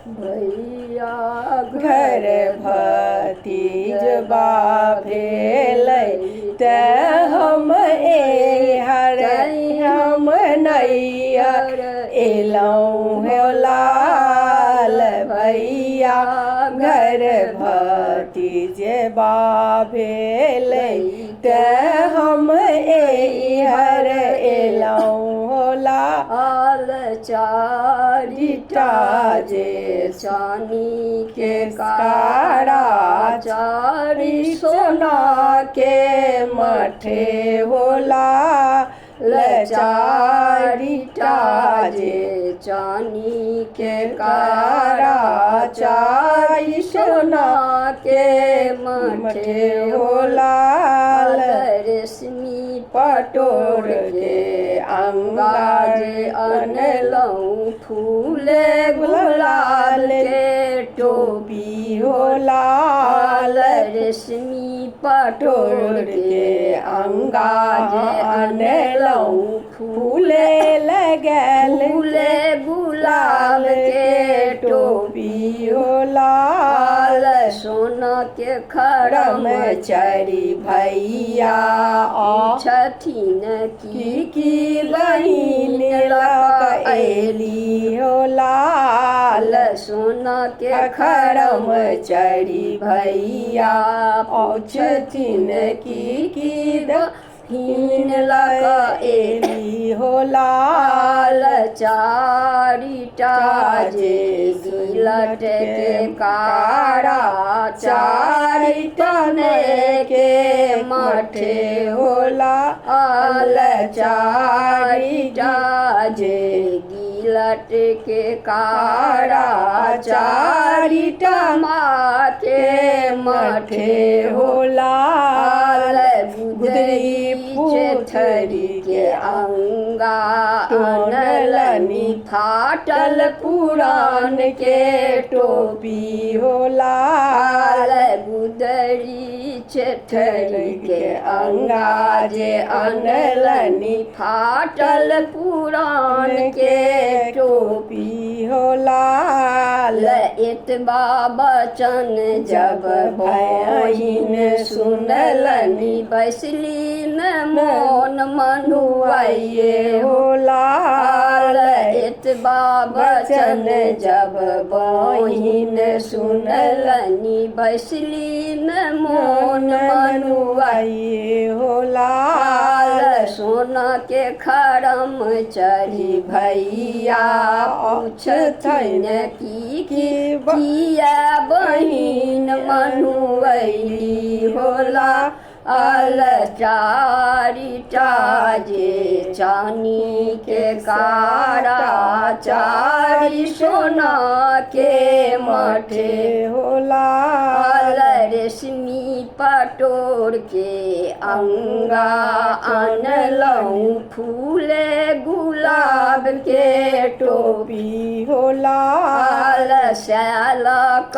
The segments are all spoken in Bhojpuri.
भैया घर भतीजबा भेलै ते हम एहर हम नैहर एलौं हे लाल भैया घर भतीजबा भेलै ते हम एहर एलौं लाल चारिटा जे चानी के कारा चारी सोना के मठे होला चारिटा जे चानी के कारा चारी सोना के मठे होला रेशमी पटोर के अंगा जे अनलौं फूले गुलाल के टोपी होला रेशमी पटोर के अंगा जे अनलौं फूले लगल फूले गुलाल के टोपी होला सोना के खरम चरी भैया छथिन की बहिन अली हो लाल सोना के खरम चरी भैया छथिन की बहिन एली हो लाल चारिटा जे गिलट के कारा चारिटा के मठे होला चारिटा जे गिलट के कारा चारिटा माथे मठे होला गुदरी पुथरी के अंगा अनलनी फाटल पुरान के टोपी होला गुदरी चेठरी के अंगा जे अनलनी फाटल पुरान के टोपी होला एतबा बचन जब बहिन सुनलनी बैसली न मोन मनुआइए होला एतबा बचन जब बहिन सुनलनी बैसली न मोन मनुआइए होला सोना के खरम चढ़ी भैया पूछथिन की किया बहिन मनुआइली होला चारिटा जे चानी के कारा चारी सोना के मठे होला रेशमी पटोर के अंगा अनलौं फूले गुलाब के टोपी होला सैलक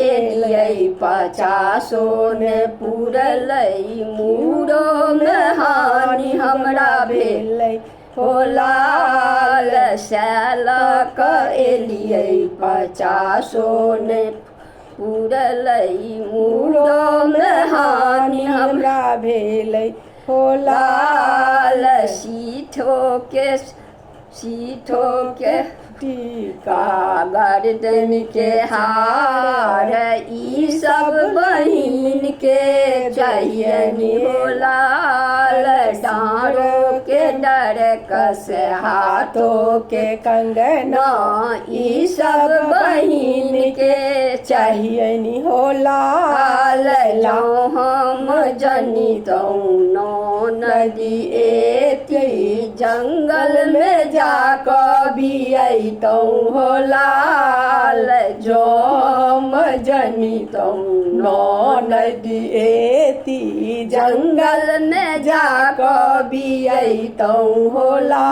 एलियै 50 ने पुरलै मूड़ो में हानि हमरा भेलै होला सैलक एलियै 50 ने पुरलै मूड़ो में हानि हमरा भेलै होला सीठो के टीका गर्दन के हार ई सब बहिन के चाहिए होला डाँड़ों के डर कस हाथों के कंगना ई सब बहिन के चाहिए होला हम जनितौं नदी एती जंगल में जाकर भी अइतौं होला जोम जनितौं नदी एती जंगल में जाकर भी अइतौं होला